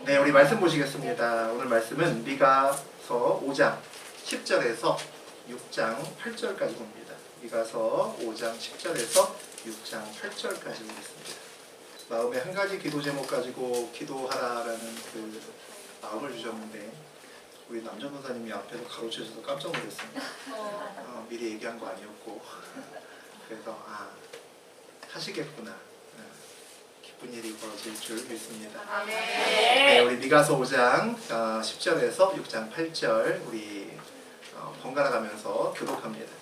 네, 우리 말씀 보시겠습니다. 오늘 말씀은 미가서 5장 10절에서 6장 8절까지 봅니다. 미가서 5장 10절에서 6장 8절까지 보겠습니다. 마음에 한 가지 기도 제목 가지고 기도하라라는 그 마음을 주셨는데 우리 남전 도사님이 앞에서 가로치셔서 깜짝 놀랐습니다. 미리 얘기한 거 아니었고 그래서 하시겠구나. 기쁜 일이 벌어질 줄 믿습니다. 네, 우리 미가서 5장 10절에서 6장 8절 우리 번갈아 가면서 교독합니다.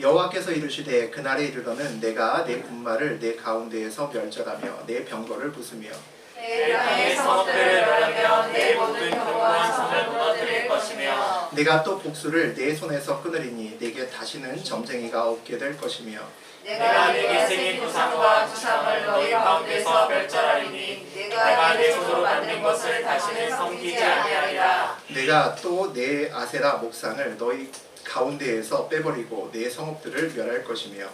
여호와께서 이르시되 그날에 이르러는 내가 내 분마를 내 가운데에서 멸절하며 내 병거를 부수며 내 땅의 성읍들을 멸하며 내 모든 견고한 성을 무너뜨릴 것이며 내가 또 복수를 내 손에서 끊으리니 내게 다시는 점쟁이가 없게 될 것이며 내가 내게 생긴 두상과 주상을 너희 가운데서 멸절하리니 내가 내 손으로 만든 것을 다시는 섬기지 아니하리라. 내가 또 내 아세라 목상을 너희 가운데에서 빼버리고 내 성읍들을 멸할 것이며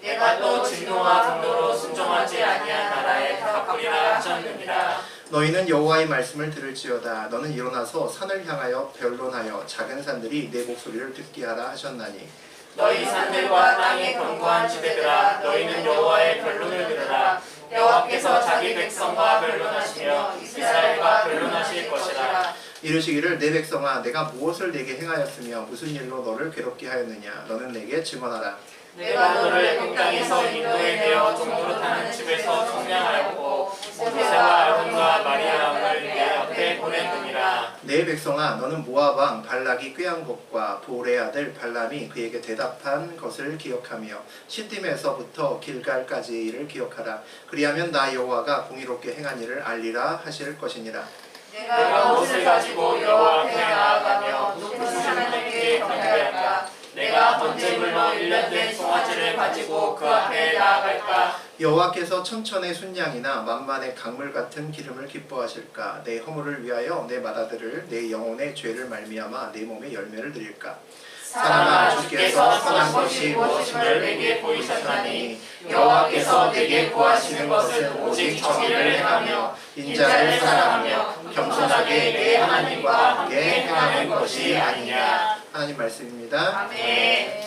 내가 또 진노와 분노로 순종하지 아니한 나라에 갚으리라 하셨느니라. 너희는 여호와의 말씀을 들을지어다. 너는 일어나서 산을 향하여 변론하여 작은 산들이 내 목소리를 듣게 하라 하셨나니 너희 산들과 땅의 견고한 지대들아 너희는 여호와의 변론을 들으라. 여호와께서 자기 백성과 변론하시며 이스라엘과 변론하실 것이라. 이르시기를 내 백성아 내가 무엇을 내게 행하였으며 무슨 일로 너를 괴롭게 하였느냐 너는 내게 증언하라. 내가 너를 그 땅에서 인도에 내어 종으로 타는 집에서 청량하였고 모세와 아론과 마리아를 내 앞에 보냈느니라. 내 백성아 너는 모압 왕 발락이 꾀한 것과 보레 아들 발람이 그에게 대답한 것을 기억하며 시딤에서부터 길갈까지의 일을 기억하라. 그리하면 나 여호와가 공의롭게 행한 일을 알리라 하실 것이니라. 내가 옷을 가지고 여호와 앞에 나아가며 높으신 하나님께 경배할까. 내가 번제물로 1년 된 송아지를 가지고 그 앞에 나아갈까. 여호와께서 천천의 순양이나 만만의 강물 같은 기름을 기뻐하실까. 내 허물을 위하여 내 맏아들을 내 영혼의 죄를 말미암아 내 몸에 열매를 드릴까. 사람아 주께서 선한 것이 무엇임을 내게 보이셨나니 여호와께서 내게 구하시는 것은 오직 정의를 행하며 인자를 사랑하며 겸손하게 내 하나님과 함께 행하는 것이 아니냐. 하나님 말씀입니다. 아멘.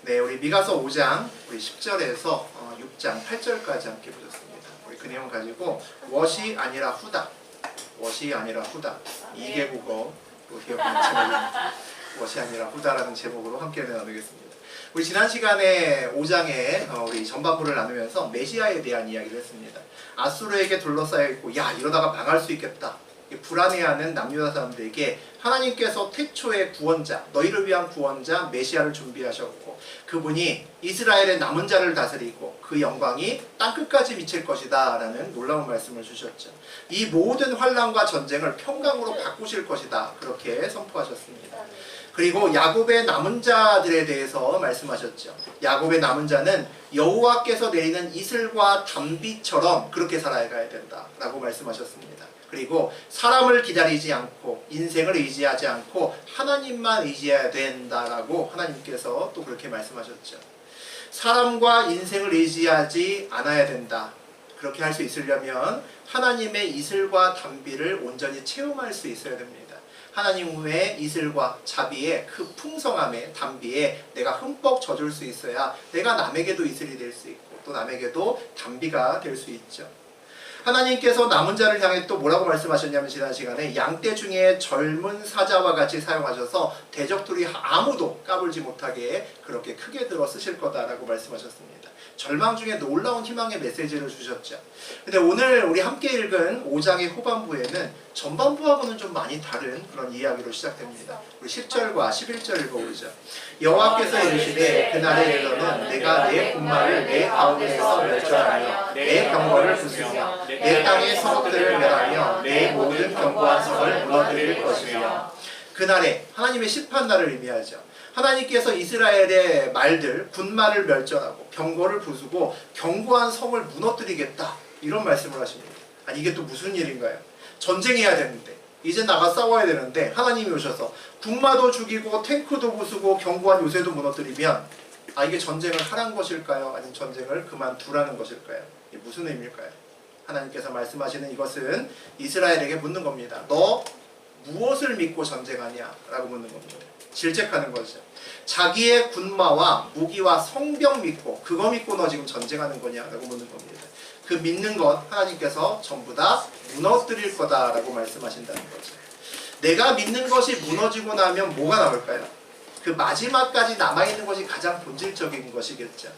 네, 우리 미가서 5장 우리 10절에서 6장 8절까지 함께 보셨습니다. 우리 그 내용 가지고 what이 아니라 who다. what이 아니라 who다. 2개국어 기억하는 제목입니다. what이 아니라 who다라는 제목으로 함께 나누겠습니다. 우리 지난 시간에 5장에 우리 전반부를 나누면서 메시아에 대한 이야기를 했습니다. 아수르에게 둘러싸여 있고 야 이러다가 망할 수 있겠다. 불안해하는 남유다 사람들에게 하나님께서 태초의 구원자, 너희를 위한 구원자 메시아를 준비하셨고 그분이 이스라엘의 남은 자를 다스리고 그 영광이 땅끝까지 미칠 것이다 라는 놀라운 말씀을 주셨죠. 이 모든 환난과 전쟁을 평강으로 바꾸실 것이다 그렇게 선포하셨습니다. 그리고 야곱의 남은 자들에 대해서 말씀하셨죠. 야곱의 남은 자는 여호와께서 내리는 이슬과 담비처럼 그렇게 살아가야 된다 라고 말씀하셨습니다. 그리고 사람을 기다리지 않고 인생을 의지하지 않고 하나님만 의지해야 된다라고 하나님께서 또 그렇게 말씀하셨죠. 사람과 인생을 의지하지 않아야 된다. 그렇게 할 수 있으려면 하나님의 이슬과 담비를 온전히 체험할 수 있어야 됩니다. 하나님의 이슬과 자비의 그 풍성함에 담비에 내가 흠뻑 젖을 수 있어야 내가 남에게도 이슬이 될 수 있고 또 남에게도 담비가 될 수 있죠. 하나님께서 남은 자를 향해 또 뭐라고 말씀하셨냐면 지난 시간에 양떼 중에 젊은 사자와 같이 사용하셔서 대적들이 아무도 까불지 못하게 그렇게 크게 들어 쓰실 거다라고 말씀하셨습니다. 절망 중에 놀라운 희망의 메시지를 주셨죠. 근데 오늘 우리 함께 읽은 5장의 후반부에는 전반부하고는 좀 많이 다른 그런 이야기로 시작됩니다. 우리 10절과 11절 읽어보죠. 여호와께서 이르시되 그날에 이르러는 내가 내 분마를 내 가운데에서 멸절하며 내 병거를 부수며 내 땅의 성읍들을 멸하며 내 모든 견고한 성을 무너뜨릴 것이며. 그날에 하나님의 심판날을 의미하죠. 하나님께서 이스라엘의 말들 군마를 멸절하고 병거를 부수고 견고한 성을 무너뜨리겠다 이런 말씀을 하십니다. 아니 이게 또 무슨 일인가요? 전쟁해야 되는데 이제 나가 싸워야 되는데 하나님이 오셔서 군마도 죽이고 탱크도 부수고 견고한 요새도 무너뜨리면 이게 전쟁을 하라는 것일까요? 아니면 전쟁을 그만두라는 것일까요? 이게 무슨 의미일까요? 하나님께서 말씀하시는 이것은 이스라엘에게 묻는 겁니다. 너 무엇을 믿고 전쟁하냐? 라고 묻는 겁니다. 질책하는 거죠. 자기의 군마와 무기와 성병 믿고 그거 믿고 너 지금 전쟁하는 거냐? 라고 묻는 겁니다. 그 믿는 것 하나님께서 전부 다 무너뜨릴 거다라고 말씀하신다는 거죠. 내가 믿는 것이 무너지고 나면 뭐가 남을까요? 그 마지막까지 남아있는 것이 가장 본질적인 것이겠죠.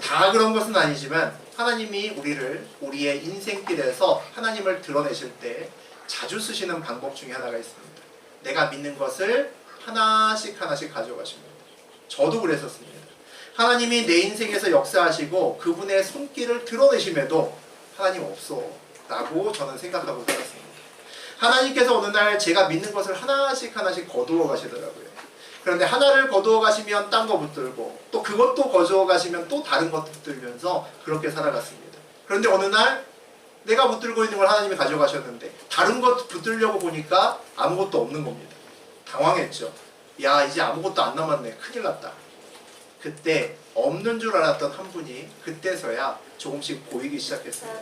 다 그런 것은 아니지만 하나님이 우리의 인생길에서 하나님을 드러내실 때 자주 쓰시는 방법 중에 하나가 있습니다. 내가 믿는 것을 하나씩 가져가십니다. 저도 그랬었습니다. 하나님이 내 인생에서 역사하시고 그분의 손길을 드러내심에도 하나님 없어 라고 저는 생각하고 살았습니다. 하나님께서 어느 날 제가 믿는 것을 하나씩 거두어 가시더라고요. 그런데 하나를 거두어 가시면 딴 거 붙들고 또 그것도 거두어 가시면 또 다른 것 붙들면서 그렇게 살아갔습니다. 그런데 어느 날 내가 붙들고 있는 걸 하나님이 가져가셨는데 다른 것 붙들려고 보니까 아무것도 없는 겁니다. 당황했죠. 야, 이제 아무것도 안 남았네. 큰일 났다. 그때 없는 줄 알았던 한 분이 그때서야 조금씩 보이기 시작했습니다.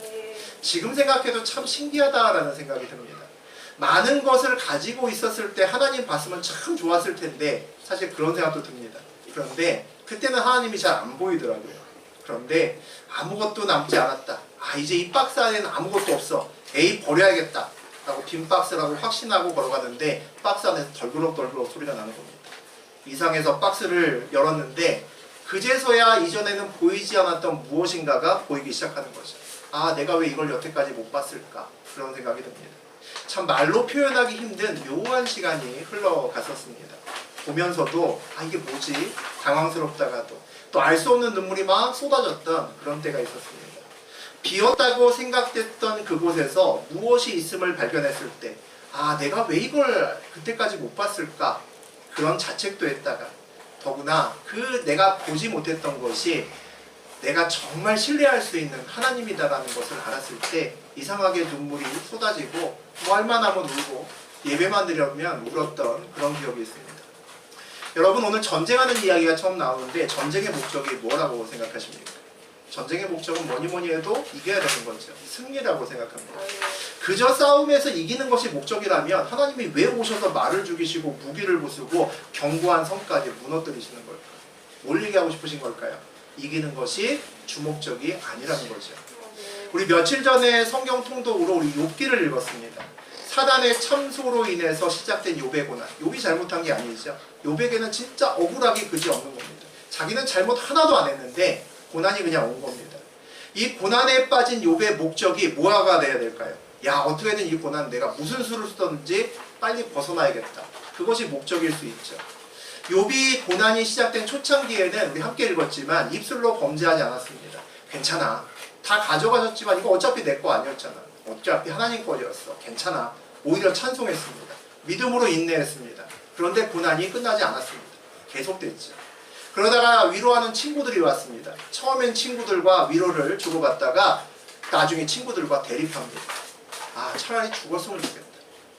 지금 생각해도 참 신기하다라는 생각이 듭니다. 많은 것을 가지고 있었을 때 하나님 봤으면 참 좋았을 텐데 사실 그런 생각도 듭니다. 그런데 그때는 하나님이 잘 안 보이더라고요. 그런데 아무것도 남지 않았다. 이제 이 박스 안에는 아무것도 없어. 에이, 버려야겠다 라고 빈 박스라고 확신하고 걸어가는데 박스 안에서 덜그럭 소리가 나는 겁니다. 이상해서 박스를 열었는데 그제서야 이전에는 보이지 않았던 무엇인가가 보이기 시작하는 거죠. 내가 왜 이걸 여태까지 못 봤을까? 그런 생각이 듭니다. 참 말로 표현하기 힘든 묘한 시간이 흘러갔었습니다. 보면서도 이게 뭐지? 당황스럽다가도 또 알 수 없는 눈물이 막 쏟아졌던 그런 때가 있었습니다. 비었다고 생각됐던 그곳에서 무엇이 있음을 발견했을 때 내가 왜 이걸 그때까지 못 봤을까? 그런 자책도 했다가 더구나 내가 보지 못했던 것이 내가 정말 신뢰할 수 있는 하나님이다라는 것을 알았을 때 이상하게 눈물이 쏟아지고 말만 하면 울고 예배만 드리면 울었던 그런 기억이 있습니다. 여러분, 오늘 전쟁하는 이야기가 처음 나오는데 전쟁의 목적이 뭐라고 생각하십니까? 전쟁의 목적은 뭐니 해도 이겨야 되는 거죠. 승리라고 생각합니다. 그저 싸움에서 이기는 것이 목적이라면 하나님이 왜 오셔서 말을 죽이시고 무기를 부수고 견고한 성까지 무너뜨리시는 걸까요? 뭘 얘기하고 싶으신 걸까요? 이기는 것이 주목적이 아니라는 거죠. 우리 며칠 전에 성경 통독으로 우리 욥기를 읽었습니다. 사단의 참소로 인해서 시작된 욥의 고난. 욥이 잘못한 게 아니죠. 욥에게는 진짜 억울하기 그지없는 겁니다. 자기는 잘못 하나도 안 했는데 고난이 그냥 온 겁니다. 이 고난에 빠진 욥의 목적이 뭐가 돼야 될까요? 어떻게든 이 고난 내가 무슨 수를 쓰든지 빨리 벗어나야겠다. 그것이 목적일 수 있죠. 욥이 고난이 시작된 초창기에는 우리 함께 읽었지만 입술로 범죄하지 않았습니다. 괜찮아. 다 가져가셨지만 이거 어차피 내 거 아니었잖아. 어차피 하나님 거였어. 괜찮아. 오히려 찬송했습니다. 믿음으로 인내했습니다. 그런데 고난이 끝나지 않았습니다. 계속됐죠. 그러다가 위로하는 친구들이 왔습니다. 처음엔 친구들과 위로를 주고받다가 나중에 친구들과 대립합니다. 차라리 죽었으면 좋겠다.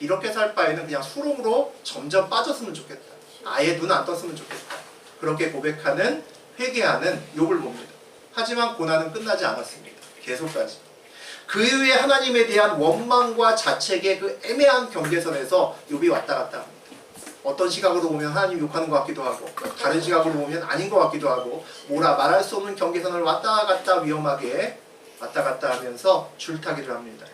이렇게 살 바에는 그냥 수렁으로 점점 빠졌으면 좋겠다. 아예 눈 안 떴으면 좋겠다. 그렇게 고백하는, 회개하는 욥을 봅니다. 하지만 고난은 끝나지 않았습니다. 계속까지. 그 이후에 하나님에 대한 원망과 자책의 그 애매한 경계선에서 욥이 왔다 갔다 합니다. 어떤 시각으로 보면 하나님 욕하는 것 같기도 하고 다른 시각으로 보면 아닌 것 같기도 하고 말할 수 없는 경계선을 왔다 갔다 위험하게 왔다 갔다 하면서 줄타기를 합니다.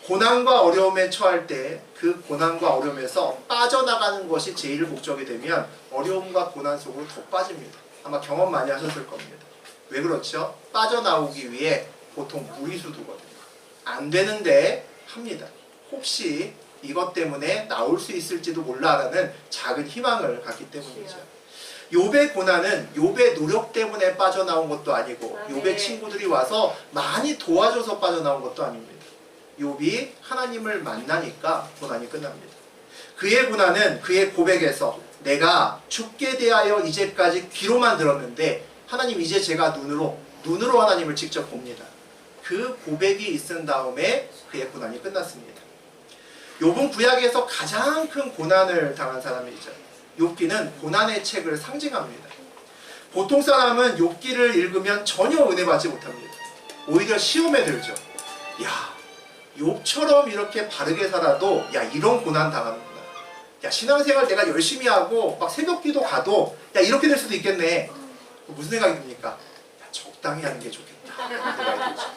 고난과 어려움에 처할 때 그 고난과 어려움에서 빠져나가는 것이 제일 목적이 되면 어려움과 고난 속으로 더 빠집니다. 아마 경험 많이 하셨을 겁니다. 왜 그렇죠? 빠져나오기 위해 보통 무리수 두거든요. 안 되는데 합니다. 혹시 이것 때문에 나올 수 있을지도 몰라라는 작은 희망을 갖기 때문이죠. 욥의 고난은 욥의 노력 때문에 빠져나온 것도 아니고 욥의 친구들이 와서 많이 도와줘서 빠져나온 것도 아닙니다. 욥이 하나님을 만나니까 고난이 끝납니다. 그의 고난은 그의 고백에서 내가 죽게 대하여 이제까지 귀로만 들었는데 하나님 이제 제가 눈으로 하나님을 직접 봅니다. 그 고백이 있은 다음에 그의 고난이 끝났습니다. 욥은 구약에서 가장 큰 고난을 당한 사람이죠. 욥기는 고난의 책을 상징합니다. 보통 사람은 욥기를 읽으면 전혀 은혜 받지 못합니다. 오히려 시험에 들죠. 야, 욥처럼 이렇게 바르게 살아도 야 이런 고난 당하는구나. 야 신앙생활 내가 열심히 하고 막 새벽기도 가도 야 이렇게 될 수도 있겠네. 무슨 생각이 듭니까? 야, 적당히 하는 게 좋겠다. 생각이 들죠.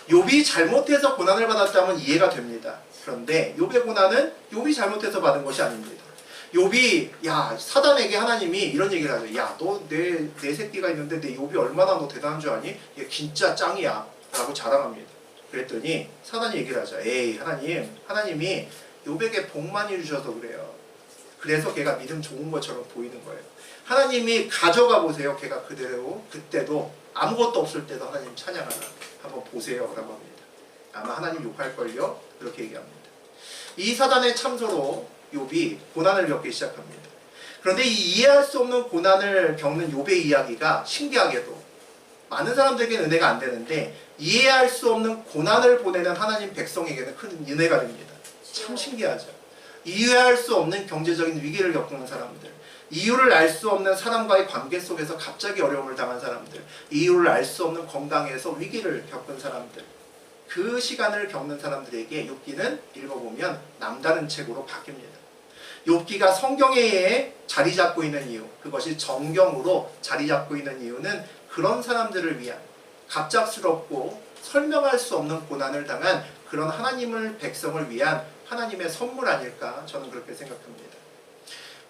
욥이 잘못해서 고난을 받았다면 이해가 됩니다. 그런데 욥의 고난은 욥이 잘못해서 받은 것이 아닙니다. 욥이 야 사단에게 하나님이 이런 얘기를 하죠. 야 너 내 새끼가 있는데 내 욥이 얼마나 너 대단한 줄 아니? 얘 진짜 짱이야 라고 자랑합니다. 그랬더니 사단이 얘기를 하죠. 에이 하나님이 욥에게 복 많이 주셔서 그래요. 그래서 걔가 믿음 좋은 것처럼 보이는 거예요. 하나님이 가져가 보세요. 걔가 그대로 그때도 아무것도 없을 때도 하나님 찬양하나 한번 보세요 라고 합니다. 아마 하나님 욕할걸요? 그렇게 얘기합니다. 이 사단의 참소로 욥이 고난을 겪기 시작합니다. 그런데 이 이해할 수 없는 고난을 겪는 욥의 이야기가 신기하게도 많은 사람들에게는 은혜가 안 되는데 이해할 수 없는 고난을 보내는 하나님 백성에게는 큰 은혜가 됩니다. 참 신기하죠. 이해할 수 없는 경제적인 위기를 겪는 사람들, 이유를 알 수 없는 사람과의 관계 속에서 갑자기 어려움을 당한 사람들, 이유를 알 수 없는 건강에서 위기를 겪은 사람들, 그 시간을 겪는 사람들에게 욥기는 읽어보면 남다른 책으로 바뀝니다. 욥기가 성경에 자리 잡고 있는 이유, 그것이 정경으로 자리 잡고 있는 이유는 그런 사람들을 위한 갑작스럽고 설명할 수 없는 고난을 당한 그런 하나님을 백성을 위한 하나님의 선물 아닐까 저는 그렇게 생각합니다.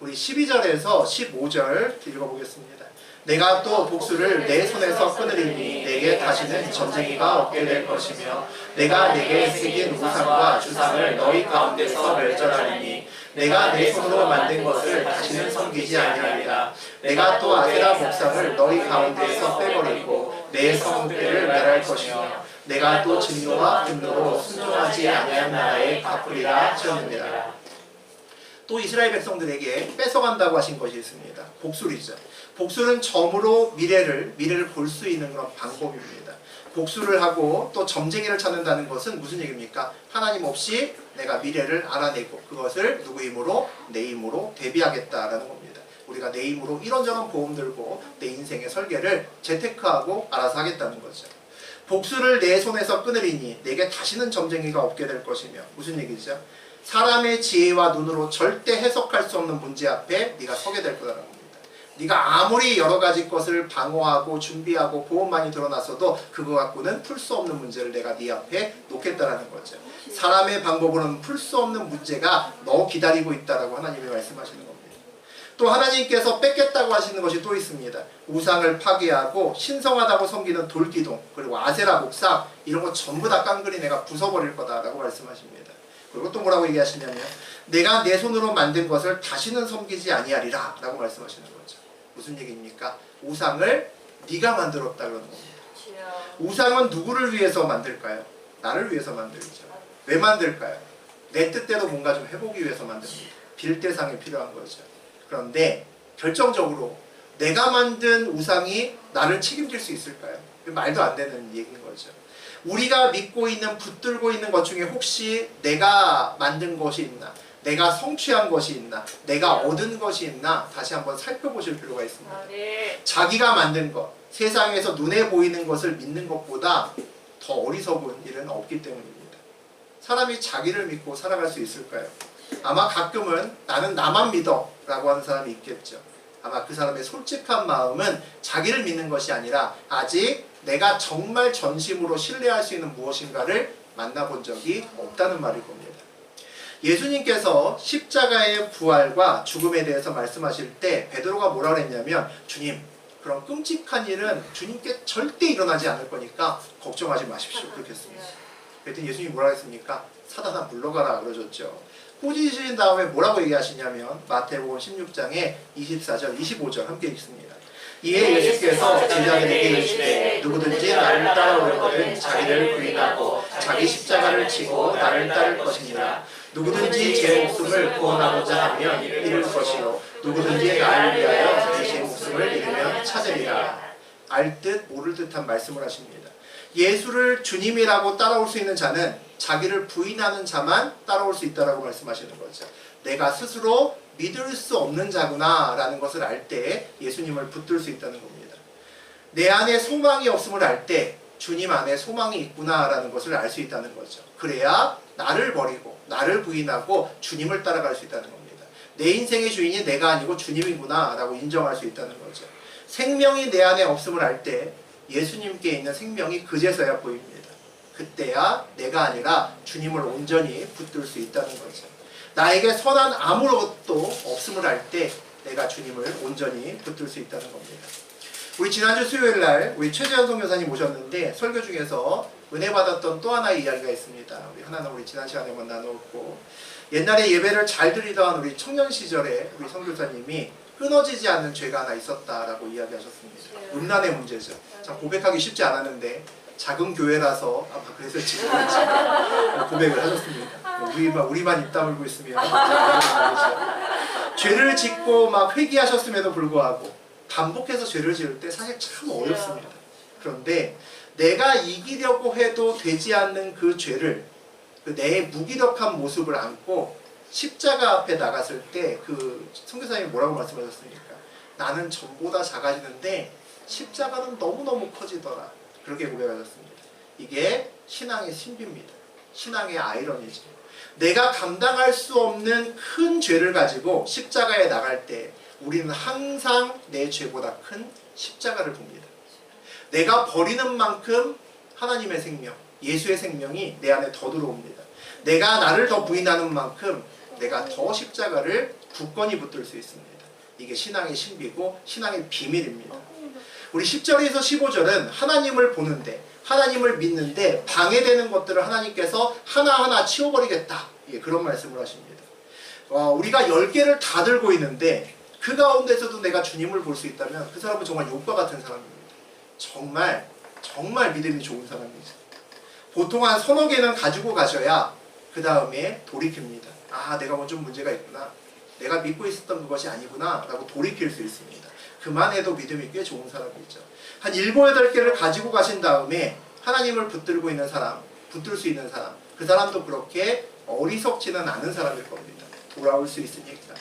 우리 12절에서 15절 읽어보겠습니다. 내가 또 복수를 내 손에서 끊으리니 내게 다시는 전쟁이가 없게 될 것이며 내가 내게 새긴 우상과 주상을 너희 가운데서 멸절하리니 내가 내 손으로 만든 것을 다시는 섬기지 아니하리라. 내가 또 아세라 목상을 너희 가운데에서 빼버리고 내 성읍들을 멸할 것이며 내가 또 진노와 분노로 순종하지 아니한 나라에 갚으리라 하셨느니라. 또 이스라엘 백성들에게 뺏어간다고 하신 것이 있습니다. 복술이죠. 복술은 점으로 미래를 볼 수 있는 그런 방법입니다. 복수를 하고 또 점쟁이를 찾는다는 것은 무슨 얘기입니까? 하나님 없이 내가 미래를 알아내고 그것을 누구 힘으로? 내 힘으로 대비하겠다라는 겁니다. 우리가 내 힘으로 이런저런 보험 들고 내 인생의 설계를 재테크하고 알아서 하겠다는 거죠. 복수를 내 손에서 끊으리니 내게 다시는 점쟁이가 없게 될 것이며 무슨 얘기죠? 사람의 지혜와 눈으로 절대 해석할 수 없는 문제 앞에 네가 서게 될 거라는 겁니다. 네가 아무리 여러 가지 것을 방어하고 준비하고 보험만이 드러났어도 그거 갖고는 풀 수 없는 문제를 내가 네 앞에 놓겠다라는 거죠. 사람의 방법으로는 풀 수 없는 문제가 너 기다리고 있다라고 하나님이 말씀하시는 겁니다. 또 하나님께서 뺏겠다고 하시는 것이 또 있습니다. 우상을 파괴하고 신성하다고 섬기는 돌기둥 그리고 아세라 목상 이런 거 전부 다 깡그리 내가 부숴버릴 거다라고 말씀하십니다. 그리고 또 뭐라고 얘기하시냐면 내가 내 손으로 만든 것을 다시는 섬기지 아니하리라 라고 말씀하시는 거죠. 무슨 얘기입니까? 우상을 네가 만들었다 그러는 겁니다. 우상은 누구를 위해서 만들까요? 나를 위해서 만들죠. 왜 만들까요? 내 뜻대로 뭔가 좀 해보기 위해서 만듭니다. 빌대상이 필요한 거죠. 그런데 결정적으로 내가 만든 우상이 나를 책임질 수 있을까요? 말도 안 되는 얘기인 거죠. 우리가 믿고 있는 붙들고 있는 것 중에 혹시 내가 만든 것이 있나? 내가 성취한 것이 있나? 내가 얻은 것이 있나? 다시 한번 살펴보실 필요가 있습니다. 자기가 만든 것, 세상에서 눈에 보이는 것을 믿는 것보다 더 어리석은 일은 없기 때문입니다. 사람이 자기를 믿고 살아갈 수 있을까요? 아마 가끔은 나는 나만 믿어 라고 하는 사람이 있겠죠. 아마 그 사람의 솔직한 마음은 자기를 믿는 것이 아니라 아직 내가 정말 전심으로 신뢰할 수 있는 무엇인가를 만나본 적이 없다는 말일 겁니다. 예수님께서 십자가의 부활과 죽음에 대해서 말씀하실 때 베드로가 뭐라 그랬냐면 주님 그런 끔찍한 일은 주님께 절대 일어나지 않을 거니까 걱정하지 마십시오 그렇게 했습니다. 그랬더니 예수님이 뭐라 했습니까? 사단아 물러가라 그러셨죠. 꾸짖으신 다음에 뭐라고 얘기하시냐면 마태복음 16장에 24절 25절 함께 읽습니다. 이에 예수께서 제자들에게 이르시되 누구든지 나를 따라오려거든 자기를 부인하고 자기 십자가를 지고 나를 따를 것이니라. 누구든지 제 목숨을 구원하고자 하면 잃을 것이요 누구든지 나를 위하여 제 목숨을 잃으면 찾으리라. 알 듯 모를 듯한 말씀을 하십니다. 예수를 주님이라고 따라올 수 있는 자는 자기를 부인하는 자만 따라올 수 있다라고 말씀하시는 거죠. 내가 스스로 믿을 수 없는 자구나 라는 것을 알 때 예수님을 붙들 수 있다는 겁니다. 내 안에 소망이 없음을 알 때 주님 안에 소망이 있구나 라는 것을 알 수 있다는 거죠. 그래야 나를 버리고 나를 부인하고 주님을 따라갈 수 있다는 겁니다. 내 인생의 주인이 내가 아니고 주님이구나 라고 인정할 수 있다는 거죠. 생명이 내 안에 없음을 알 때 예수님께 있는 생명이 그제서야 보입니다. 그때야 내가 아니라 주님을 온전히 붙들 수 있다는 거죠. 나에게 선한 아무것도 없음을 알 때 내가 주님을 온전히 붙들 수 있다는 겁니다. 우리 지난주 수요일날 우리 최재현 선교사님 오셨는데 설교 중에서 은혜 받았던 또 하나의 이야기가 있습니다. 하나는 우리 지난 시간에만 나누었고, 옛날에 예배를 잘 드리던 우리 청년 시절에 우리 선교사님이 끊어지지 않는 죄가 하나 있었다라고 이야기하셨습니다. 음란의 문제죠. 참 고백하기 쉽지 않았는데 작은 교회라서 아마 그래서 지금 고백을 하셨습니다. 우리만 입 다물고 있으면 죄를 짓고 막 회개하셨음에도 불구하고 반복해서 죄를 지을 때 사실 참 어렵습니다. 그런데 내가 이기려고 해도 되지 않는 그 죄를, 내 무기력한 모습을 안고 십자가 앞에 나갔을 때 그 선교사님이 뭐라고 말씀하셨습니까? 나는 전보다 작아지는데 십자가는 너무너무 커지더라. 그렇게 고백하셨습니다. 이게 신앙의 신비입니다. 신앙의 아이러니죠. 내가 감당할 수 없는 큰 죄를 가지고 십자가에 나갈 때 우리는 항상 내 죄보다 큰 십자가를 봅니다. 내가 버리는 만큼 하나님의 생명, 예수의 생명이 내 안에 더 들어옵니다. 내가 나를 더 부인하는 만큼 내가 더 십자가를 굳건히 붙들 수 있습니다. 이게 신앙의 신비고 신앙의 비밀입니다. 우리 10절에서 15절은 하나님을 보는데, 하나님을 믿는데 방해되는 것들을 하나님께서 하나하나 치워버리겠다, 그런 말씀을 하십니다. 우리가 10개를 다 들고 있는데 그 가운데서도 내가 주님을 볼 수 있다면 그 사람은 정말 욥과 같은 사람입니다. 정말 믿음이 좋은 사람이죠. 보통 한 서너 개는 가지고 가셔야 그 다음에 돌이킵니다. 아, 내가 뭐 좀 문제가 있구나, 내가 믿고 있었던 그것이 아니구나 라고 돌이킬 수 있습니다. 그만해도 믿음이 꽤 좋은 사람이죠. 한 7, 8개를 가지고 가신 다음에 하나님을 붙들고 있는 사람, 붙들 수 있는 사람, 그 사람도 그렇게 어리석지는 않은 사람일 겁니다. 돌아올 수 있으니까.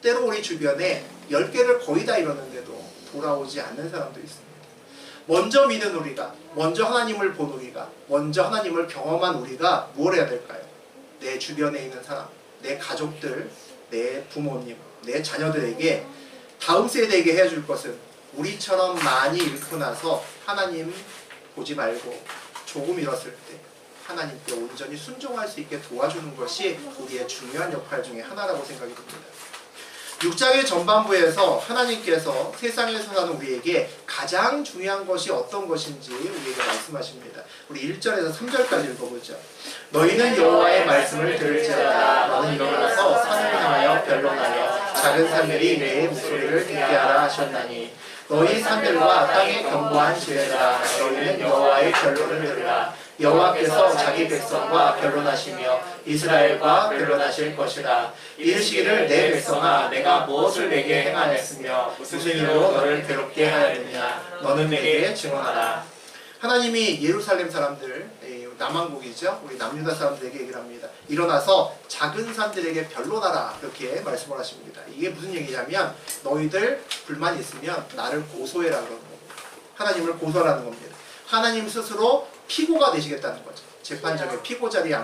때로 우리 주변에 10개를 거의 다 이뤘는데도 돌아오지 않는 사람도 있습니다. 먼저 믿은 우리가, 먼저 하나님을 본 우리가, 먼저 하나님을 경험한 우리가 뭘 해야 될까요? 내 주변에 있는 사람, 내 가족들, 내 부모님, 내 자녀들에게, 다음 세대에게 해줄 것은 우리처럼 많이 잃고 나서 하나님 보지 말고 조금 잃었을 때 하나님께 온전히 순종할 수 있게 도와주는 것이 우리의 중요한 역할 중에 하나라고 생각이 듭니다. 6장의 전반부에서 하나님께서 세상에서 사는 우리에게 가장 중요한 것이 어떤 것인지 우리에게 말씀하십니다. 우리 1절에서 3절까지 읽어보죠. 너희는 여호와의 말씀을 들을지어다. 너는 일어나서 산을 향하여 변론하여 작은 산들이 내 목소리를 듣게 하라 하셨나니 너희 산들과 땅에 견고한 지혜라. 너희는 여호와의 변론을 들으라. 여호와께서 자기 백성과 변론하시며 이스라엘과 변론하실 것이라. 이르시기를 내 백성아, 내가 무엇을 내게 행하였으며 무슨 일로 너를 괴롭게 하였느냐. 너는 내게 증언하라. 하나님이 예루살렘 사람들, 남왕국이죠, 우리 남유다 사람들에게 얘기를 합니다. 일어나서 작은 산들에게 변론하라, 그렇게 말씀을 하십니다. 이게 무슨 얘기냐면 너희들 불만이 있으면 나를 고소해라 그러는 겁니다. 하나님을 고소하라는 겁니다. 하나님 스스로 피고가 되시겠다는 거죠. 재판정에 피고 자리에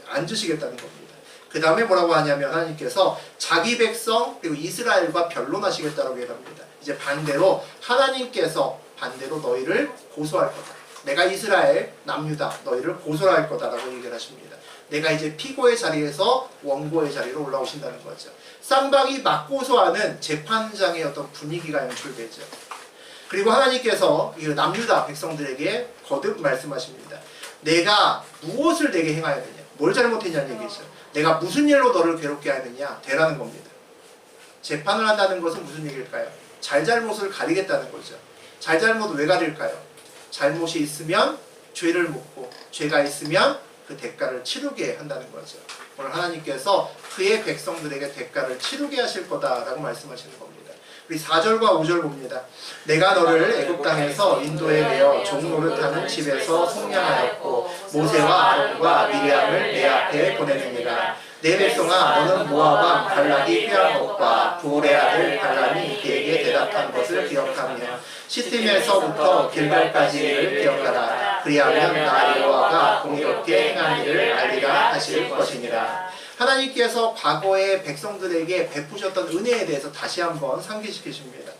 앉으시겠다는 겁니다. 그 다음에 뭐라고 하냐면 하나님께서 자기 백성 그리고 이스라엘과 변론하시겠다라고 얘기합니다. 이제 반대로 하나님께서 반대로 너희를 고소할 거다. 내가 이스라엘, 남유다 너희를 고소할 거다라고 얘기를 하십니다. 내가 이제 피고의 자리에서 원고의 자리로 올라오신다는 거죠. 쌍방이 맞고소하는 재판장의 어떤 분위기가 연출되죠. 그리고 하나님께서 이 남유다 백성들에게 거듭 말씀하십니다. 내가 무엇을 내게 행하였느냐, 뭘 잘못했냐는 얘기죠. 내가 무슨 일로 너를 괴롭게 하느냐, 되라는 겁니다. 재판을 한다는 것은 무슨 얘기일까요? 잘잘못을 가리겠다는 거죠. 잘잘못을 왜 가릴까요? 잘못이 있으면 죄를 묻고 죄가 있으면 그 대가를 치르게 한다는 거죠. 오늘 하나님께서 그의 백성들에게 대가를 치르게 하실 거다라고 말씀하시는 겁니다. 우리 4절과 5절 봅니다. 내가 너를 애굽 땅에서 인도에 내어 종 노릇하는 집에서 속량하였고 모세와 아론과 미리암을 내 앞에 보내느니라. 내 백성아 너는 모압 왕 발락이 꾀한 것과 부올의 아들 발람이 그에게 대답한 것을 기억하며 시팀에서부터 길갈까지를 기억하라. 그리하면 나 여호와가 공의롭게 행한 일을 알리라 하실 것이니라. 하나님께서 과거에 백성들에게 베푸셨던 은혜에 대해서 다시 한번 상기시키십니다.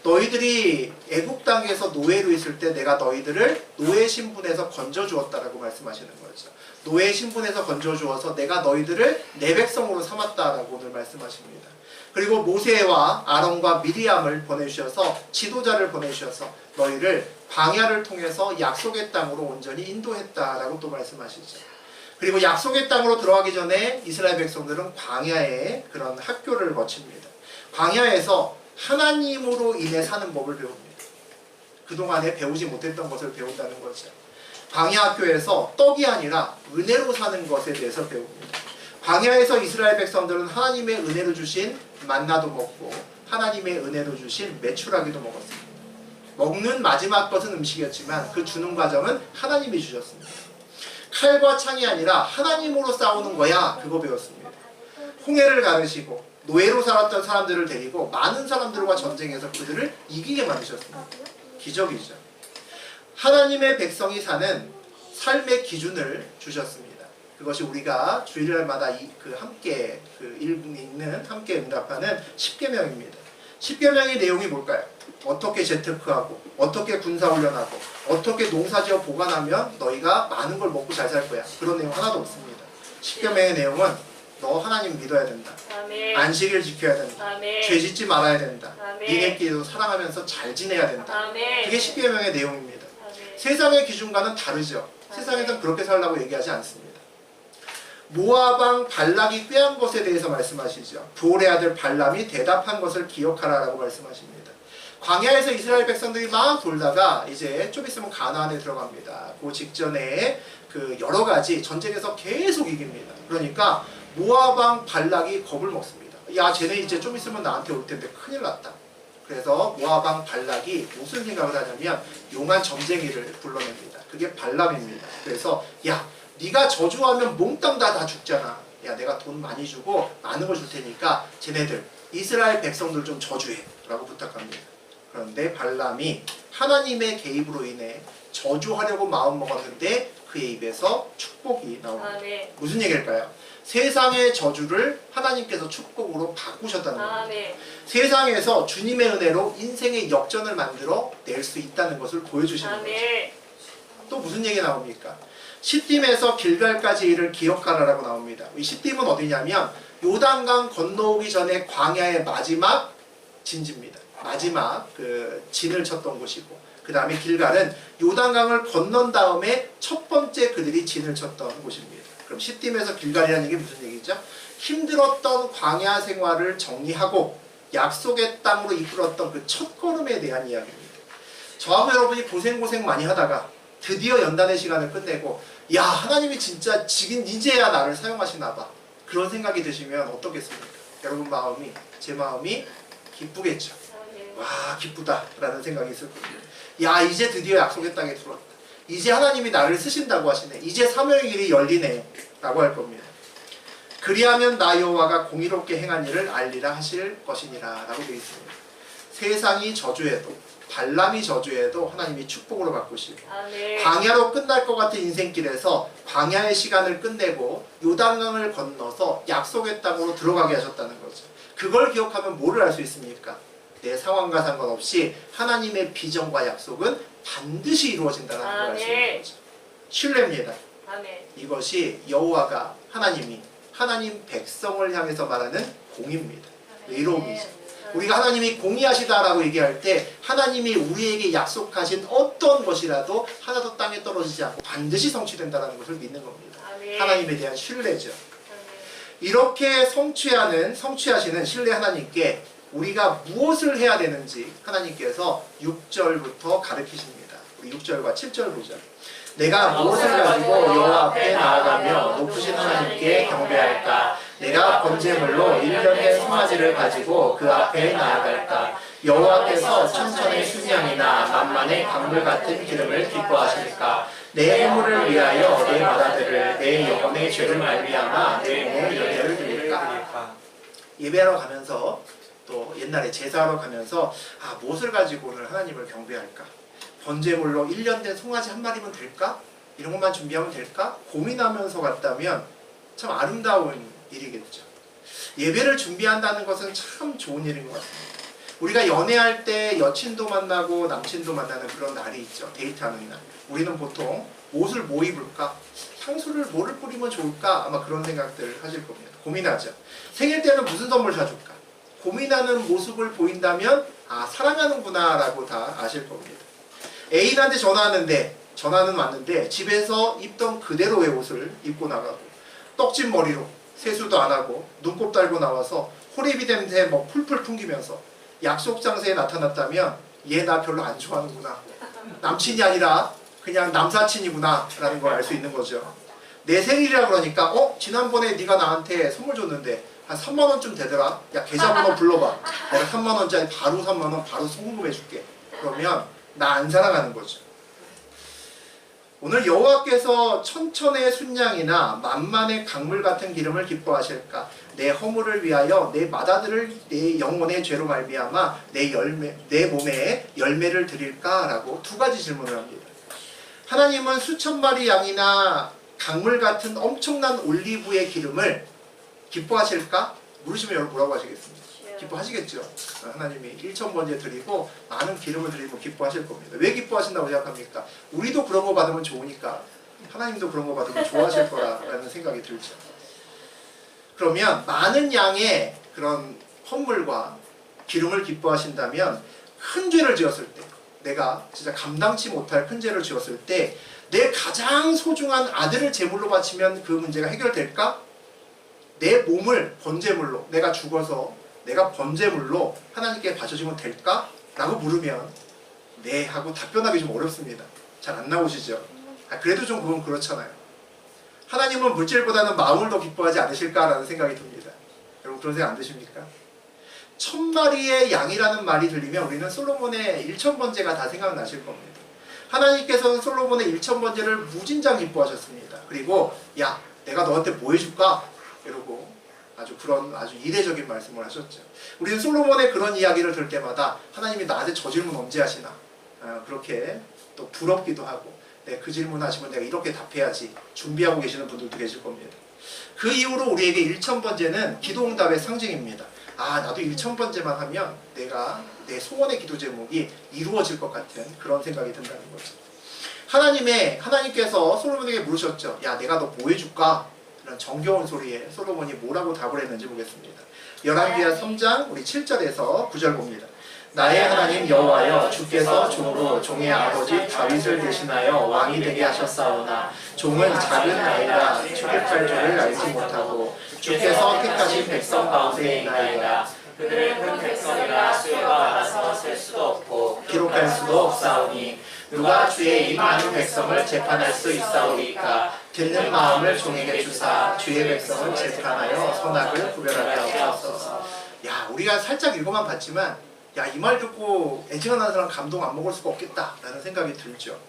너희들이 애국 땅에서 노예로 있을 때 내가 너희들을 노예 신분에서 건져주었다라고 말씀하시는 거죠. 노예 신분에서 건져주어서 내가 너희들을 내 백성으로 삼았다라고 오늘 말씀하십니다. 그리고 모세와 아론과 미리암을 보내주셔서 지도자를 보내주셔서 너희를 광야를 통해서 약속의 땅으로 온전히 인도했다라고 또 말씀하시죠. 그리고 약속의 땅으로 들어가기 전에 이스라엘 백성들은 광야의 그런 학교를 거칩니다. 광야에서 하나님으로 인해 사는 법을 배웁니다. 그동안에 배우지 못했던 것을 배운다는 거죠. 광야 학교에서 떡이 아니라 은혜로 사는 것에 대해서 배웁니다. 광야에서 이스라엘 백성들은 하나님의 은혜로 주신 만나도 먹고 하나님의 은혜로 주신 메추라기도 먹었습니다. 먹는 마지막 것은 음식이었지만 그 주는 과정은 하나님이 주셨습니다. 칼과 창이 아니라 하나님으로 싸우는 거야, 그거 배웠습니다. 홍해를 가르시고 노예로 살았던 사람들을 데리고 많은 사람들과 전쟁해서 그들을 이기게 만드셨습니다. 기적이죠. 하나님의 백성이 사는 삶의 기준을 주셨습니다. 그것이 우리가 주일날마다 함께 읽는, 함께 응답하는 십계명입니다. 십계명의 내용이 뭘까요? 어떻게 재테크하고, 어떻게 군사훈련하고, 어떻게 농사지어 보관하면 너희가 많은 걸 먹고 잘 살 거야. 그런 내용 하나도 없습니다. 십계명의 내용은 너 하나님 믿어야 된다. 아멘. 안식일 지켜야 된다. 아멘. 죄 짓지 말아야 된다. 아멘. 니네끼리도 사랑하면서 잘 지내야 된다. 아멘. 그게 십계명의 내용입니다. 아멘. 세상의 기준과는 다르죠. 세상에서는 그렇게 살라고 얘기하지 않습니다. 모압 왕 발락이 꾀한 것에 대해서 말씀하시죠. 부올의 아들 발람이 대답한 것을 기억하라라고 말씀하십니다. 광야에서 이스라엘 백성들이 막 돌다가 이제 좀 있으면 가나안에 들어갑니다. 그 직전에 그 여러 가지 전쟁에서 계속 이깁니다. 그러니까 모압 왕 발락이 겁을 먹습니다. 야, 쟤네 이제 좀 있으면 나한테 올 텐데 큰일 났다. 그래서 모압 왕 발락이 무슨 생각을 하냐면 용한 점쟁이를 불러냅니다. 그게 발람입니다. 그래서 야, 네가 저주하면 몽땅 다 죽잖아. 야, 내가 돈 많이 주고 많은 걸 줄 테니까 쟤네들 이스라엘 백성들 좀 저주해 라고 부탁합니다. 그런데 발람이 하나님의 개입으로 인해 저주하려고 마음먹었는데 그의 입에서 축복이 나옵니다. 아멘. 무슨 얘기일까요? 세상의 저주를 하나님께서 축복으로 바꾸셨다는 겁니다. 아멘. 세상에서 주님의 은혜로 인생의 역전을 만들어 낼 수 있다는 것을 보여주시는 거죠. 아멘. 또 무슨 얘기 나옵니까? 시딤에서 길갈까지를 기억하라라고 나옵니다. 이 시딤은 어디냐면 요단강 건너오기 전에 광야의 마지막 진지입니다. 마지막 그 진을 쳤던 곳이고, 그 다음에 길갈은 요단강을 건넌 다음에 첫 번째 그들이 진을 쳤던 곳입니다. 그럼 시딤에서 길갈이라는 얘기 무슨 얘기죠? 힘들었던 광야 생활을 정리하고 약속의 땅으로 이끌었던 그 첫걸음에 대한 이야기입니다. 저하고 여러분이 고생 많이 하다가 드디어 연단의 시간을 끝내고 야, 하나님이 진짜 지금 이제야 나를 사용하시나 봐, 그런 생각이 드시면 어떻겠습니까? 여러분 마음이, 제 마음이 기쁘겠죠. 와, 기쁘다 라는 생각이 있을 겁니다. 야, 이제 드디어 약속의 땅에 들어왔다. 이제 하나님이 나를 쓰신다고 하시네. 이제 사명의 길이 열리네 라고 할 겁니다. 그리하면 나 여호와가 공의롭게 행한 일을 알리라 하실 것이니라 라고 되어 있습니다. 세상이 저주해도, 발람이 저주해도 하나님이 축복으로 바꾸시고, 아멘. 광야로 끝날 것 같은 인생길에서 광야의 시간을 끝내고 요단강을 건너서 약속의 땅으로 들어가게 하셨다는 거죠. 그걸 기억하면 뭐를 알 수 있습니까? 내 상황과 상관없이 하나님의 비전과 약속은 반드시 이루어진다는 걸 알 수 있는 거죠. 신뢰입니다. 아멘. 이것이 여호와가, 하나님이 하나님 백성을 향해서 말하는 공의입니다. 의로움이죠. 우리가 하나님이 공의하시다라고 얘기할 때 하나님이 우리에게 약속하신 어떤 것이라도 하나도 땅에 떨어지지 않고 반드시 성취된다는 것을 믿는 겁니다. 아멘. 하나님에 대한 신뢰죠. 아멘. 이렇게 성취하시는 신뢰 하나님께 우리가 무엇을 해야 되는지 하나님께서 6절부터 가르치십니다. 우리 6절과 7절 보죠. 내가 무엇을 가지고 여호와 앞에 나아가며 높으신 하나님께 경배할까? 내가 번제물로 1년 된 송아지를 가지고 그 앞에 나아갈까? 여호와께서 천천의 순양이나 만만의 강물 같은 기름을 기뻐하실까? 내 허물을 위하여 내 마다들을 내 영혼의 죄를 말미암아 내 몸의 열매를 드릴까? 예배하러 가면서 또 옛날에 제사하러 가면서 무엇을 가지고 오늘 하나님을 경배할까? 번제물로 1년 된 송아지 한 마리면 될까? 이런 것만 준비하면 될까? 고민하면서 갔다면 참 아름다운 일이겠죠. 예배를 준비한다는 것은 참 좋은 일인 것 같습니다. 우리가 연애할 때 여친도 만나고 남친도 만나는 그런 날이 있죠. 데이트하는 날. 우리는 보통 옷을 뭐 입을까? 향수를 뭐를 뿌리면 좋을까? 아마 그런 생각들을 하실 겁니다. 고민하죠. 생일 때는 무슨 선물 사줄까? 고민하는 모습을 보인다면 사랑하는구나 라고 다 아실 겁니다. 애인한테 전화는 왔는데 집에서 입던 그대로의 옷을 입고 나가고 떡진 머리로 세수도 안 하고 눈곱 달고 나와서 호레비 냄새 풀풀 풍기면서 약속 장소에 나타났다면 얘 나 별로 안 좋아하는구나. 남친이 아니라 그냥 남사친이구나 라는 걸 알 수 있는 거죠. 내 생일이라 그러니까 지난번에 네가 나한테 선물 줬는데 한 3만 원쯤 되더라. 야 계좌번호 불러봐. 내가 3만 원짜리 바로 3만 원 바로 송금해 줄게. 그러면 나 안 사랑하는 거죠. 오늘 여호와께서 천천의 순양이나 만만의 강물 같은 기름을 기뻐하실까? 내 허물을 위하여 내 마다들을 내 영혼의 죄로 말미암아 내 몸에 열매를 드릴까? 라고 두 가지 질문을 합니다. 하나님은 수천 마리 양이나 강물 같은 엄청난 올리브의 기름을 기뻐하실까? 물으시면 여러분 뭐라고 하시겠습니까? 기뻐하시겠죠. 하나님이 1,000번째 드리고 많은 기름을 드리면 기뻐하실 겁니다. 왜 기뻐하신다고 생각합니까? 우리도 그런 거 받으면 좋으니까 하나님도 그런 거 받으면 좋아하실 거라는 생각이 들죠. 그러면 많은 양의 그런 헌물과 기름을 기뻐하신다면 큰 죄를 지었을 때, 내가 진짜 감당치 못할 큰 죄를 지었을 때 내 가장 소중한 아들을 제물로 바치면 그 문제가 해결될까? 내 몸을 번제물로, 내가 죽어서 내가 번제물로 하나님께 바쳐주면 될까? 라고 물으면 네 하고 답변하기 좀 어렵습니다. 잘 안 나오시죠? 그래도 좀 그건 그렇잖아요. 하나님은 물질보다는 마음을 더 기뻐하지 않으실까라는 생각이 듭니다. 여러분 그런 생각 안 드십니까? 1000마리의 양이라는 말이 들리면 우리는 솔로몬의 1000번제가 다 생각나실 겁니다. 하나님께서는 솔로몬의 1000번제를 무진장 기뻐하셨습니다. 그리고 야 내가 너한테 뭐 해줄까? 이러고 아주 이례적인 말씀을 하셨죠. 우리는 솔로몬의 그런 이야기를 들을 때마다 하나님이 나한테 저 질문 언제 하시나 그렇게 또 부럽기도 하고 그 질문 하시면 내가 이렇게 답해야지 준비하고 계시는 분들도 계실 겁니다. 그 이후로 우리에게 1000번제는 기도응답의 상징입니다. 나도 1000번제만 하면 내가 내 소원의 기도 제목이 이루어질 것 같은 그런 생각이 든다는 거죠. 하나님께서 솔로몬에게 물으셨죠. 야 내가 너 뭐 해줄까? 이런 정겨운 소리에 솔로몬이 뭐라고 답을 했는지 보겠습니다. 열왕기하 3장 우리 7절에서 9절 봅니다. 나의 하나님 여호와여 주께서 종으로 종의 아버지 다윗을 대신하여 왕이 되게 하셨사오나 종은 작은 아이라 출입할 줄을 알지 못하고 주께서 택하신 백성 가운데 있나이다. 그들의 큰 백성이라 수요가 많아서 셀 수도 없고 기록할 수도 없사오니 누가 주의 이 많은 백성을 재판할 수 있사오리까? 듣는 마음을 종에게 주사 주의 백성을 재판하여 선악을 구별하게 하옵소서. 야 우리가 살짝 읽어만 봤지만 이 말 듣고 애증하는 사람 감동 안 먹을 수가 없겠다라는 생각이 들죠.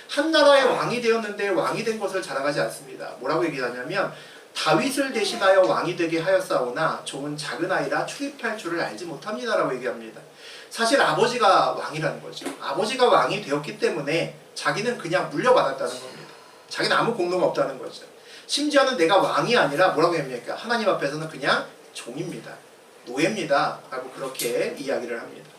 한 나라의 왕이 되었는데 왕이 된 것을 자랑하지 않습니다. 뭐라고 얘기하냐면 다윗을 대신하여 왕이 되게 하였사오나 종은 작은 아이라 출입할 줄을 알지 못합니다 라고 얘기합니다. 사실 아버지가 왕이라는 거죠. 아버지가 왕이 되었기 때문에 자기는 그냥 물려받았다는 겁니다. 자기는 아무 공로가 없다는 거죠. 심지어는 내가 왕이 아니라 뭐라고 합니까? 하나님 앞에서는 그냥 종입니다. 노예입니다 라고 그렇게 이야기를 합니다.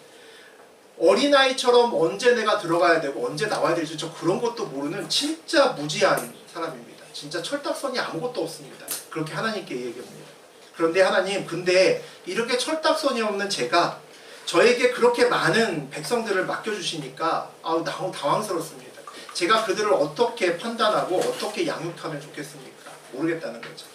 어린아이처럼 언제 내가 들어가야 되고 언제 나와야 될지 그런 것도 모르는 진짜 무지한 사람입니다. 진짜 철딱선이 아무것도 없습니다. 그렇게 하나님께 얘기합니다. 그런데 하나님 근데 이렇게 철딱선이 없는 제가 저에게 그렇게 많은 백성들을 맡겨주시니까 너무 당황스럽습니다. 제가 그들을 어떻게 판단하고 어떻게 양육하면 좋겠습니까? 모르겠다는 거죠.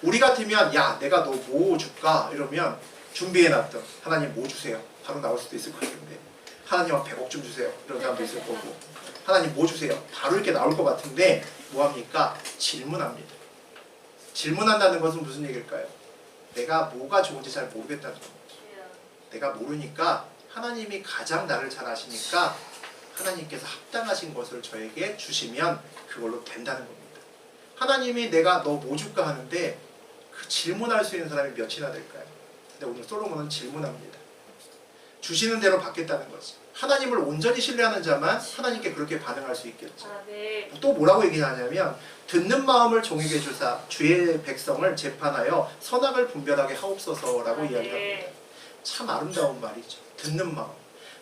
우리 같으면 야 내가 너 뭐 줄까? 이러면 준비해놨던 하나님 뭐 주세요? 바로 나올 수도 있을 것 같은데 하나님 한 100억 좀 주세요. 이런 사람도 있을 거고 하나님 뭐 주세요? 바로 이렇게 나올 것 같은데 뭐합니까? 질문합니다. 질문한다는 것은 무슨 얘기일까요? 내가 뭐가 좋은지 잘 모르겠다는 겁니다. 내가 모르니까 하나님이 가장 나를 잘 아시니까 하나님께서 합당하신 것을 저에게 주시면 그걸로 된다는 겁니다. 하나님이 내가 너 뭐 줄까 하는데 그 질문할 수 있는 사람이 몇이나 될까요? 근데 오늘 솔로몬은 질문합니다. 주시는 대로 받겠다는 거지. 하나님을 온전히 신뢰하는 자만 하나님께 그렇게 반응할 수 있겠죠. 또 뭐라고 얘기하냐면 듣는 마음을 종에게 주사 주의 백성을 재판하여 선악을 분별하게 하옵소서라고 이야기합니다. 참 아름다운 말이죠. 듣는 마음.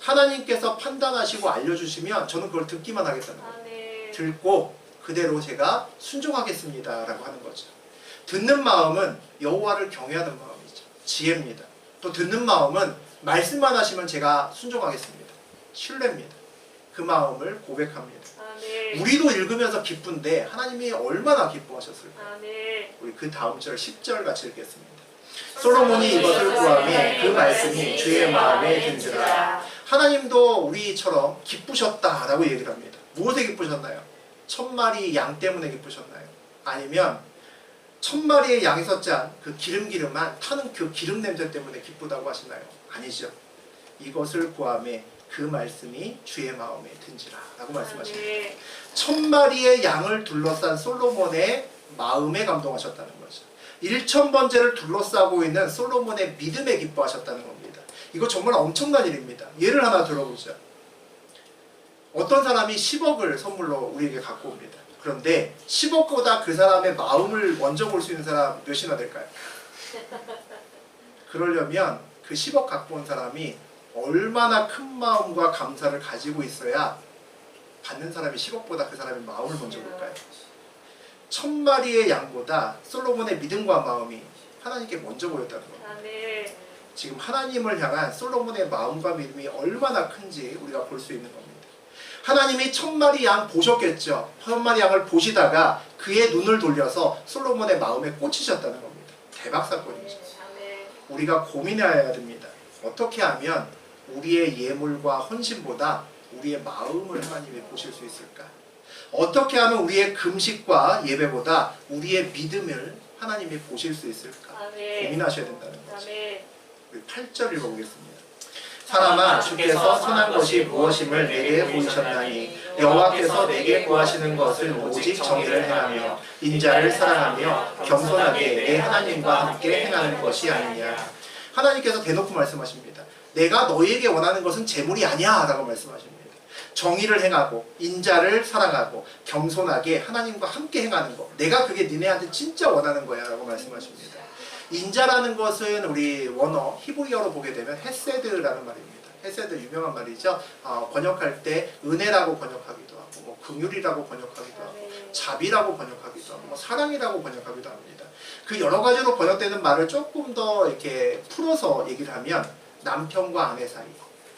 하나님께서 판단하시고 알려주시면 저는 그걸 듣기만 하겠다는 거예요. 듣고 그대로 제가 순종하겠습니다 라고 하는 거죠. 듣는 마음은 여호와를 경외하는 마음이죠. 지혜입니다. 또 듣는 마음은 말씀만 하시면 제가 순종하겠습니다. 신뢰입니다. 그 마음을 고백합니다. 우리도 읽으면서 기쁜데 하나님이 얼마나 기뻐하셨을까. 우리 그 다음 절 10절 같이 읽겠습니다. 솔로몬이 이것을 구하매 그 말씀이 주의 마음에 든지라. 하나님도 우리처럼 기쁘셨다라고 얘기를 합니다. 무엇에 기쁘셨나요? 1000마리 양 때문에 기쁘셨나요? 아니면 1000마리의 양에서 짠 그 기름기름한 타는 그 기름 냄새 때문에 기쁘다고 하시나요? 아니죠. 이것을 구하매 그 말씀이 주의 마음에 든지라 라고 말씀하십니다. 1000마리의 양을 둘러싼 솔로몬의 마음에 감동하셨다는 거죠. 1000번째를 둘러싸고 있는 솔로몬의 믿음에 기뻐하셨다는 겁니다. 이거 정말 엄청난 일입니다. 예를 하나 들어보죠. 어떤 사람이 10억을 선물로 우리에게 갖고 옵니다. 그런데 10억보다 그 사람의 마음을 먼저 볼 수 있는 사람 몇이나 될까요? 그러려면 그 10억 갖고 온 사람이 얼마나 큰 마음과 감사를 가지고 있어야 받는 사람이 10억보다 그 사람의 마음을 먼저 볼까요? 1000마리의 양보다 솔로몬의 믿음과 마음이 하나님께 먼저 보였다는 겁니다. 지금 하나님을 향한 솔로몬의 마음과 믿음이 얼마나 큰지 우리가 볼 수 있는 겁니다. 하나님이 1000마리 양 보셨겠죠. 1000마리 양을 보시다가 그의 눈을 돌려서 솔로몬의 마음에 꽂히셨다는 겁니다. 대박 사건이죠. 우리가 고민해야 됩니다. 어떻게 하면 우리의 예물과 헌신보다 우리의 마음을 하나님이 보실 수 있을까? 어떻게 하면 우리의 금식과 예배보다 우리의 믿음을 하나님이 보실 수 있을까? 고민하셔야 된다는 거죠. 우리 8절 읽어보겠습니다. 사람아 주께서 선한 것이 무엇임을 내게 보이셨나니 여호와께서 내게 구하시는 것은 오직 정의를 행하며 인자를 사랑하며 겸손하게 내 하나님과 함께 행하는 것이 아니냐. 하나님께서 대놓고 말씀하십니다. 내가 너희에게 원하는 것은 재물이 아니야 라고 말씀하십니다. 정의를 행하고 인자를 사랑하고 겸손하게 하나님과 함께 행하는 것, 내가 그게 니네한테 진짜 원하는 거야 라고 말씀하십니다. 인자라는 것은 우리 원어 히브리어로 보게 되면 헤세드라는 말입니다. 헤세드 유명한 말이죠. 번역할 때 은혜라고 번역하기도 하고 뭐 긍휼이라고 번역하기도 하고 자비라고 번역하기도 하고 뭐 사랑이라고 번역하기도 합니다. 그 여러 가지로 번역되는 말을 조금 더 이렇게 풀어서 얘기를 하면 남편과 아내 사이,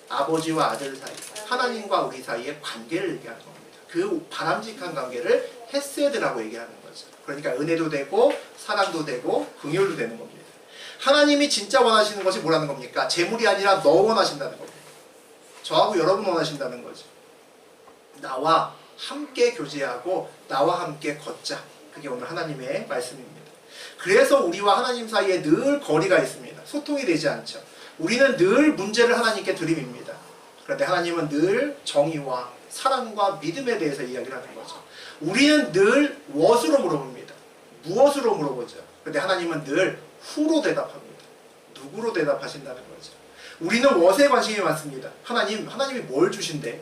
아버지와 아들 사이, 하나님과 우리 사이의 관계를 얘기하는 겁니다. 그 바람직한 관계를 헤세드라고 얘기하는 거죠. 그러니까 은혜도 되고 사랑도 되고 긍휼도 되는 겁니다. 하나님이 진짜 원하시는 것이 뭐라는 겁니까? 재물이 아니라 너 원하신다는 겁니다. 저하고 여러분 원하신다는 거죠. 나와 함께 교제하고 나와 함께 걷자. 그게 오늘 하나님의 말씀입니다. 그래서 우리와 하나님 사이에 늘 거리가 있습니다. 소통이 되지 않죠. 우리는 늘 문제를 하나님께 드림입니다. 그런데 하나님은 늘 정의와 사랑과 믿음에 대해서 이야기를 하는 거죠. 우리는 늘 무엇으로 물어봅니다. 무엇으로 물어보죠. 그런데 하나님은 늘 후로 대답합니다. 누구로 대답하신다는 거죠. 우리는 무엇에 관심이 많습니다. 하나님이 뭘 주신대?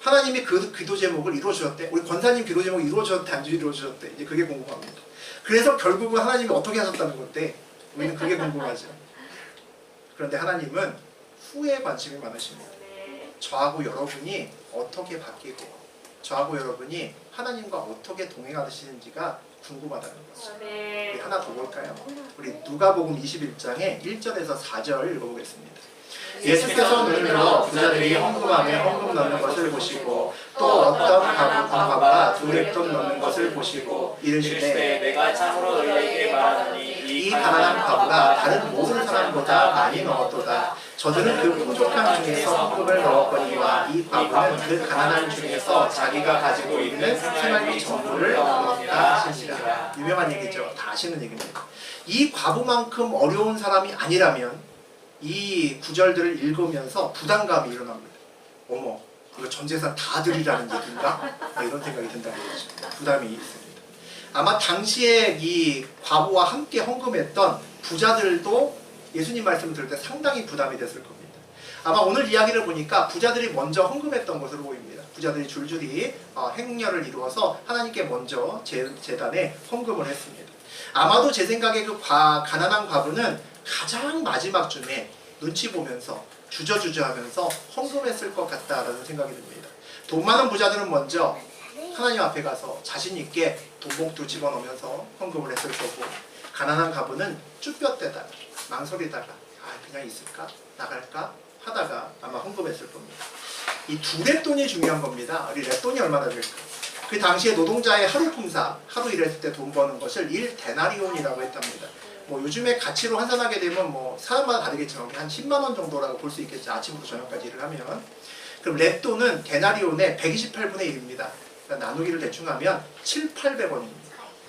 하나님이 그 기도 제목을 이루어주셨대? 우리 권사님 기도 제목 이루어주셨대? 안 이루어주셨대? 이제 그게 궁금합니다. 그래서 결국은 하나님이 어떻게 하셨다는 건데 우리는 그게 궁금하죠. 그런데 하나님은 후에 관심이 많으십니다. 저하고 여러분이 어떻게 바뀌고 저하고 여러분이 하나님과 어떻게 동행하시는지가 궁금하다는 거죠. 우리 하나 더 볼까요? 우리 누가복음 21장의 1절에서 4절 읽어보겠습니다. 예수께서 눈을 들어 부자들이 헌금함에 헌금 넣는 것을 보시고 또 어떤 과부가 두랩돈 넣는 것을 보시고 이르시되 내가 참으로 너희에게 말하노니 이 가난한 과부가 다른 모든 사람보다 많이 넣었도다. 저들은 그 부족한 중에서 헌금을 넣었거니와 이 과부는 그 가난한 중에서 자기가 가지고 있는 생활비 전부를 넣었다 하시니라. 유명한 얘기죠. 다 아시는 얘기입니다. 이 과부만큼 어려운 사람이 아니라면 이 구절들을 읽으면서 부담감이 일어납니다. 어머, 이거 전 재산 다 드리라는 얘기인가? 이런 생각이 든다는 거죠. 부담이 있습니다. 아마 당시에 이 과부와 함께 헌금했던 부자들도 예수님 말씀을 들을 때 상당히 부담이 됐을 겁니다. 아마 오늘 이야기를 보니까 부자들이 먼저 헌금했던 것으로 보입니다. 부자들이 줄줄이 행렬을 이루어서 하나님께 먼저 제단에 헌금을 했습니다. 아마도 제 생각에 그 가난한 과부는 가장 마지막 쯤에 눈치 보면서 주저주저하면서 헌금했을 것 같다라는 생각이 듭니다. 돈 많은 부자들은 먼저 하나님 앞에 가서 자신 있게 돈봉투 집어넣으면서 헌금을 했을 거고, 가난한 과부는 쭈뼛대다가 망설이다가 그냥 있을까? 나갈까? 하다가 아마 헌금했을 겁니다. 이 두 렛돈이 중요한 겁니다. 우리 렛돈이 얼마나 될까? 그 당시에 노동자의 하루 품사, 하루 일했을 때 돈 버는 것을 1데나리온이라고 했답니다. 뭐 요즘에 가치로 환산하게 되면 뭐 사람마다 다르겠지만 한 10만 원 정도라고 볼 수 있겠죠. 아침부터 저녁까지 일을 하면. 그럼 렛돈은 데나리온의 128분의 1입니다. 그러니까 나누기를 대충 하면 7,800원입니다.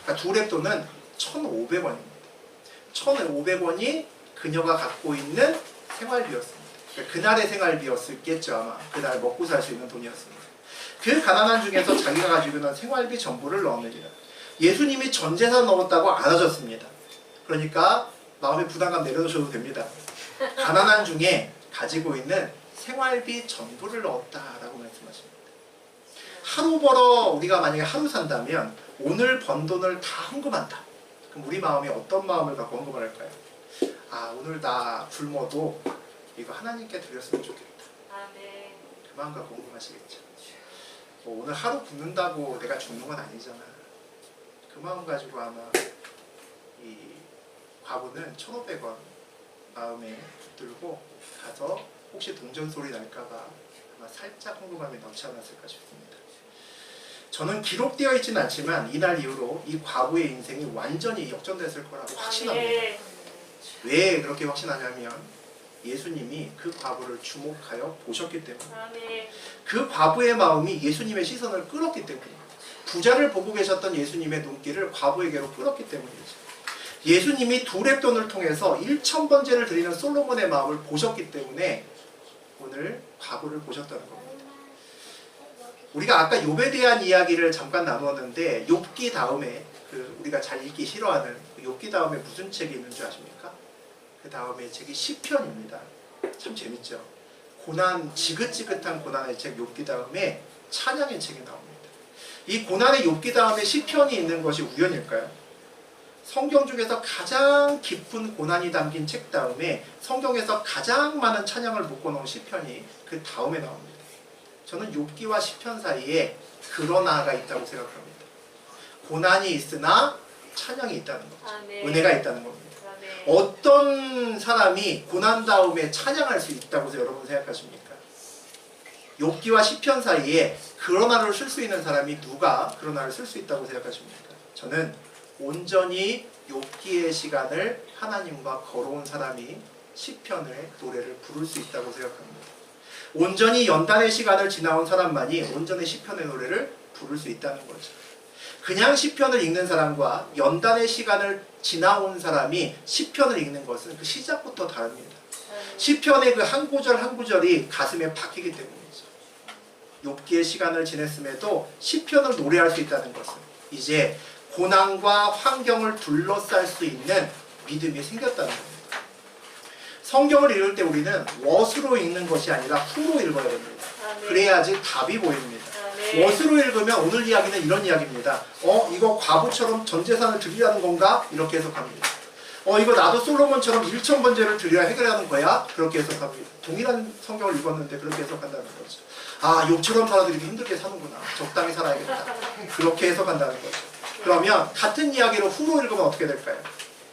그러니까 두 렛돈은 1,500원입니다. 1,500원이 그녀가 갖고 있는 생활비였습니다. 그러니까 그날의 생활비였겠죠. 아마 그날 먹고 살 수 있는 돈이었습니다. 그 가난한 중에서 자기가 가지고 있는 생활비 전부를 넣습니다. 예수님이 전 재산 넣었다고 안 하셨습니다. 그러니까 마음의 부담감 내려놓으셔도 됩니다. 가난한 중에 가지고 있는 생활비 전부를 넣었다라고 말씀하십니다. 하루 벌어 우리가 만약에 하루 산다면 오늘 번 돈을 다 헌금한다. 그럼 우리 마음이 어떤 마음을 갖고 헌금을 할까요? 오늘 나 굶어도 이거 하나님께 드렸으면 좋겠다. 그 마음 갖고 헌금하시겠죠. 오늘 하루 굶는다고 내가 죽는 건 아니잖아. 그 마음 가지고 아마 이 과부는 1,500원 마음에 붙들고 가서 혹시 동전 소리 날까봐 아마 살짝 헌금함에 넣지 않았을까 싶습니다. 저는 기록되어 있지는 않지만 이날 이후로 이 과부의 인생이 완전히 역전됐을 거라고 확신합니다. 왜 그렇게 확신하냐면 예수님이 그 과부를 주목하여 보셨기 때문에, 그 과부의 마음이 예수님의 시선을 끌었기 때문입니다. 부자를 보고 계셨던 예수님의 눈길을 과부에게로 끌었기 때문이죠. 예수님이 두 렛돈을 통해서 1,000번제를 드리는 솔로몬의 마음을 보셨기 때문에 오늘 과부를 보셨다는 겁니다. 우리가 아까 욥에 대한 이야기를 잠깐 나누었는데 욥기 다음에 우리가 잘 읽기 싫어하는 욥기 다음에 무슨 책이 있는 줄 아십니까? 그 다음에 책이 시편입니다. 참 재밌죠. 고난, 지긋지긋한 고난의 책 욥기 다음에 찬양의 책이 나옵니다. 이 고난의 욥기 다음에 시편이 있는 것이 우연일까요? 성경 중에서 가장 깊은 고난이 담긴 책 다음에 성경에서 가장 많은 찬양을 묶어놓은 시편이 그 다음에 나옵니다. 저는 욥기와 시편 사이에 그러나가 있다고 생각합니다. 고난이 있으나 찬양이 있다는 거죠. 은혜가 있다는 겁니다. 어떤 사람이 고난 다음에 찬양할 수 있다고 여러분 생각하십니까? 욥기와 시편 사이에 그러나를 쓸 수 있는 사람이 누가 그러나를 쓸 수 있다고 생각하십니까? 저는 온전히 욥기의 시간을 하나님과 걸어온 사람이 시편의 노래를 부를 수 있다고 생각합니다. 온전히 연단의 시간을 지나온 사람만이 온전히 시편의 노래를 부를 수 있다는 거죠. 그냥 시편을 읽는 사람과 연단의 시간을 지나온 사람이 시편을 읽는 것은 그 시작부터 다릅니다. 시편의 그 한 구절 한 구절이 가슴에 박히기 때문이죠. 욥기의 시간을 지냈음에도 시편을 노래할 수 있다는 것은 이제 고난과 환경을 둘러쌀 수 있는 믿음이 생겼다는 겁니다. 성경을 읽을 때 우리는 what으로 읽는 것이 아니라 who로 읽어야 됩니다. 그래야지 답이 보입니다. what으로 읽으면 오늘 이야기는 이런 이야기입니다. 이거 과부처럼 전 재산을 드리라는 건가? 이렇게 해석합니다. 이거 나도 솔로몬처럼 1,000번제를 드려야 해결하는 거야? 그렇게 해석합니다. 동일한 성경을 읽었는데 그렇게 해석한다는 거죠. 욥처럼 살아도 이렇게 힘들게 사는구나. 적당히 살아야겠다. 그렇게 해석한다는 거죠. 그러면 같은 이야기로 후로 읽으면 어떻게 될까요?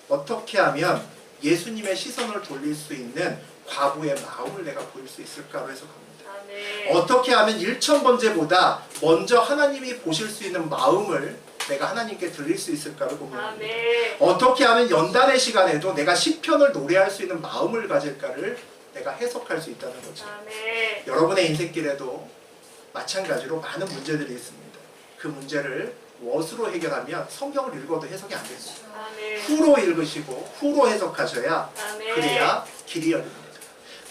어떻게 하면 예수님의 시선을 돌릴 수 있는 과부의 마음을 내가 보일 수 있을까로 해석합니다. 어떻게 하면 1,000번제보다 먼저 하나님이 보실 수 있는 마음을 내가 하나님께 드릴 수 있을까를 고민합니다. 어떻게 하면 연단의 시간에도 내가 시편을 노래할 수 있는 마음을 가질까를 내가 해석할 수 있다는 거죠. 여러분의 인생길에도 마찬가지로 많은 문제들이 있습니다. 그 문제를 what으로 해결하면 성경을 읽어도 해석이 안 됩니다. who로 읽으시고 who로 해석하셔야 그래야 길이 열립니다.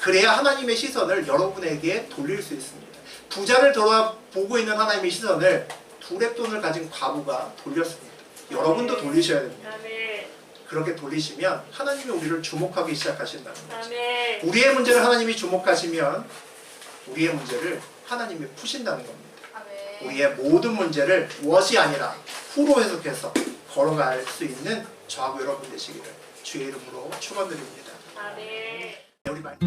그래야 하나님의 시선을 여러분에게 돌릴 수 있습니다. 부자를 돌아보고 있는 하나님의 시선을 두렙돈을 가진 과부가 돌렸습니다. 여러분도 돌리셔야 됩니다. 아멘. 그렇게 돌리시면 하나님이 우리를 주목하기 시작하신다는 거죠. 아멘. 우리의 문제를 하나님이 주목하시면 우리의 문제를 하나님이 푸신다는 겁니다. 아멘. 우리의 모든 문제를 what이 아니라 who로 해석해서 걸어갈 수 있는 저하고 여러분 되시기를 주의 이름으로 축원드립니다. 아멘. 우리 말